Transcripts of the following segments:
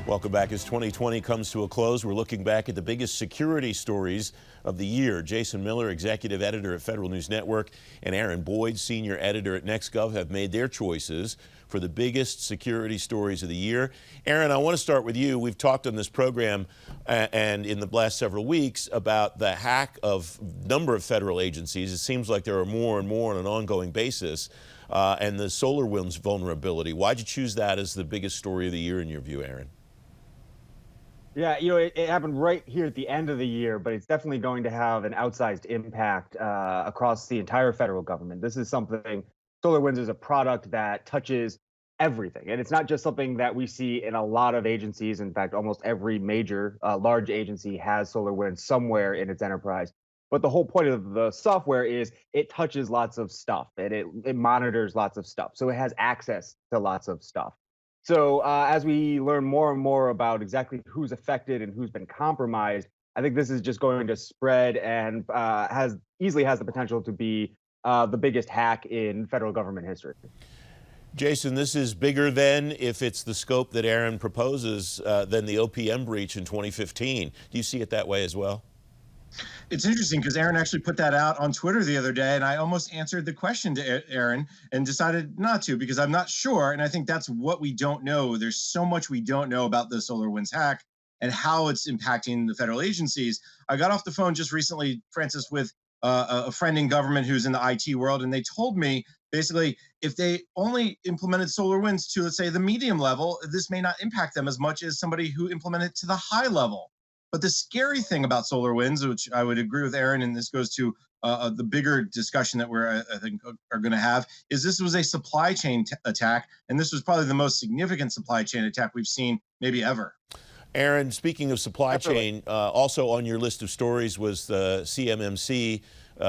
Welcome back. As 2020 comes to a close, we're looking back at the biggest security stories of the year. Jason Miller, executive editor at Federal News Network, and Aaron Boyd, senior editor at NextGov, have made their choices for the biggest security stories of the year. Aaron, I want to start with you. We've talked on this program and in the last several weeks about the hack of a number of federal agencies. It seems like there are more and more on an ongoing basis. And the SolarWinds vulnerability. Why'd you choose that as the biggest story of the year in your view, Aaron? Yeah, it happened right here at the end of the year, but it's definitely going to have an outsized impact across the entire federal government. This is something, SolarWinds is a product that touches everything. And it's not just something that we see in a lot of agencies. In fact, almost every major large agency has SolarWinds somewhere in its enterprise. But the whole point of the software is it touches lots of stuff and it monitors lots of stuff. So it has access to lots of stuff. So as we learn more and more about exactly who's affected and who's been compromised, I think this is just going to spread and easily has the potential to be the biggest hack in federal government history. Jason, this is bigger than, if it's the scope that Aaron proposes, than the OPM breach in 2015. Do you see it that way as well? It's interesting because Aaron actually put that out on Twitter the other day, and I almost answered the question to Aaron and decided not to because I'm not sure. And I think that's what we don't know. There's so much we don't know about the SolarWinds hack and how it's impacting the federal agencies. I got off the phone just recently, Francis, with a friend in government who's in the IT world, and they told me basically if they only implemented SolarWinds to, let's say, the medium level, this may not impact them as much as somebody who implemented to the high level. But the scary thing about SolarWinds, which I would agree with Aaron, and this goes to the bigger discussion that I think are going to have, is this was a supply chain attack, and this was probably the most significant supply chain attack we've seen maybe ever. Aaron, speaking of supply chain, also on your list of stories was the CMMC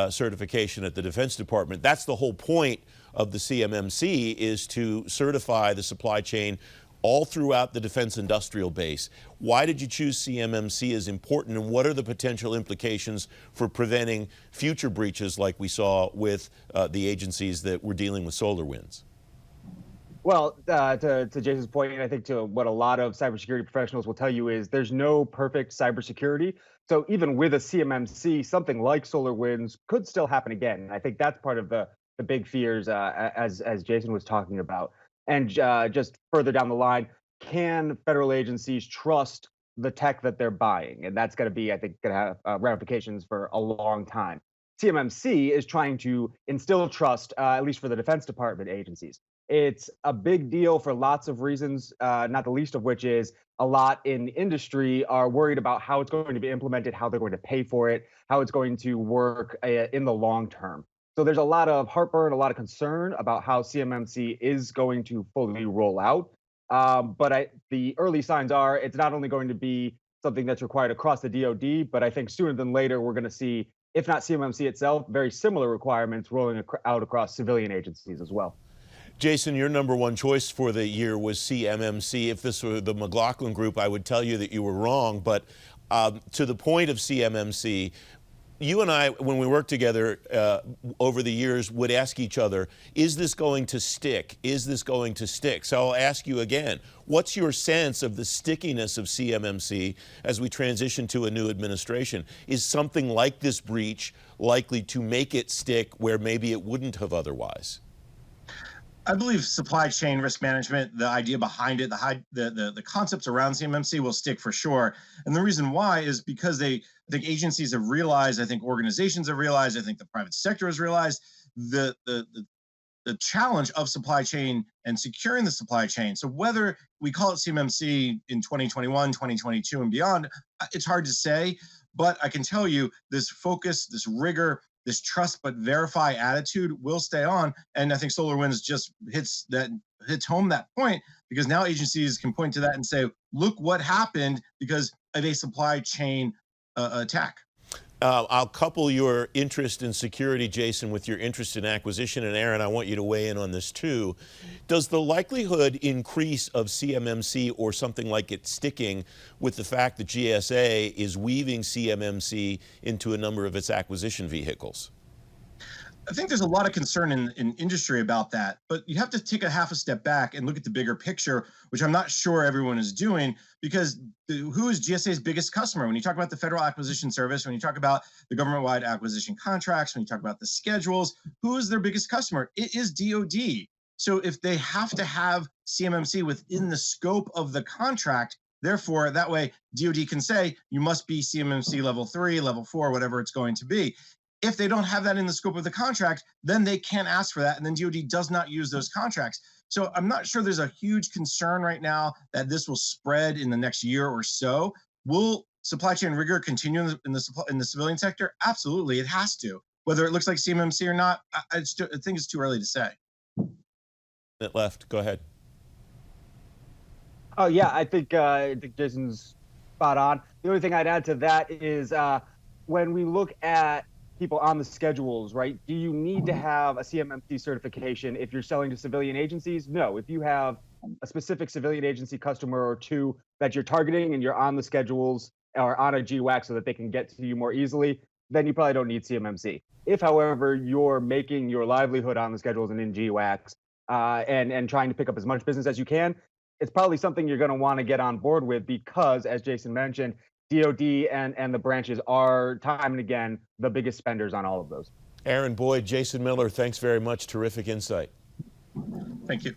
certification at the Defense Department. That's the whole point of the CMMC, is to certify the supply chain all throughout the defense industrial base. Why did you choose CMMC as important, and what are the potential implications for preventing future breaches like we saw with the agencies that were dealing with SolarWinds? Well, to Jason's point, and I think to what a lot of cybersecurity professionals will tell you, is there's no perfect cybersecurity. So even with a CMMC, something like SolarWinds could still happen again. And I think that's part of the big fears as Jason was talking about. And just further down the line, can federal agencies trust the tech that they're buying? And that's going to be, I think, going to have ramifications for a long time. CMMC is trying to instill trust, at least for the Defense Department agencies. It's a big deal for lots of reasons, not the least of which is a lot in the industry are worried about how it's going to be implemented, how they're going to pay for it, how it's going to work in the long term. So there's a lot of heartburn, a lot of concern about how CMMC is going to fully roll out. But the early signs are it's not only going to be something that's required across the DoD, but I think sooner than later we're going to see, if not CMMC itself, very similar requirements rolling out across civilian agencies as well. Jason, your number one choice for the year was CMMC. If this were the McLaughlin Group, I would tell you that you were wrong. But to the point of CMMC, you and I, when we worked together over the years, would ask each other, is this going to stick? Is this going to stick? So I'll ask you again, what's your sense of the stickiness of CMMC as we transition to a new administration? Is something like this breach likely to make it stick where maybe it wouldn't have otherwise? I believe supply chain risk management, the idea behind it, the concepts around CMMC will stick for sure. And the reason why is because I think agencies have realized, I think organizations have realized, I think the private sector has realized the challenge of supply chain and securing the supply chain. So whether we call it CMMC in 2021, 2022 and beyond, it's hard to say, but I can tell you this focus, this rigor, this trust but verify attitude will stay on. And I think SolarWinds just hits home that point, because now agencies can point to that and say, look what happened because of a supply chain attack. I'll couple your interest in security, Jason, with your interest in acquisition. And Aaron, I want you to weigh in on this too. Does the likelihood increase of CMMC or something like it sticking with the fact that GSA is weaving CMMC into a number of its acquisition vehicles? I think there's a lot of concern in industry about that, but you have to take a half a step back and look at the bigger picture, which I'm not sure everyone is doing, because who is GSA's biggest customer? When you talk about the Federal Acquisition Service, when you talk about the government-wide acquisition contracts, when you talk about the schedules, who is their biggest customer? It is DoD. So if they have to have CMMC within the scope of the contract, therefore, that way DoD can say, you must be CMMC level 3, level 4, whatever it's going to be. If they don't have that in the scope of the contract, then they can't ask for that, and then DoD does not use those contracts. So I'm not sure there's a huge concern right now that this will spread in the next year or so. Will supply chain rigor continue in the civilian sector? Absolutely, it has to. Whether it looks like CMMC or not, I think it's too early to say. That left, go ahead. Oh yeah, I think Jason's spot on. The only thing I'd add to that is when we look at people on the schedules, right? Do you need to have a CMMC certification if you're selling to civilian agencies? No. If you have a specific civilian agency customer or two that you're targeting and you're on the schedules or on a GWAC so that they can get to you more easily, then you probably don't need CMMC. If, however, you're making your livelihood on the schedules and in GWACs and trying to pick up as much business as you can, it's probably something you're going to want to get on board with because, as Jason mentioned, DoD and the branches are time and again the biggest spenders on all of those. Aaron Boyd, Jason Miller, thanks very much. Terrific insight. Thank you.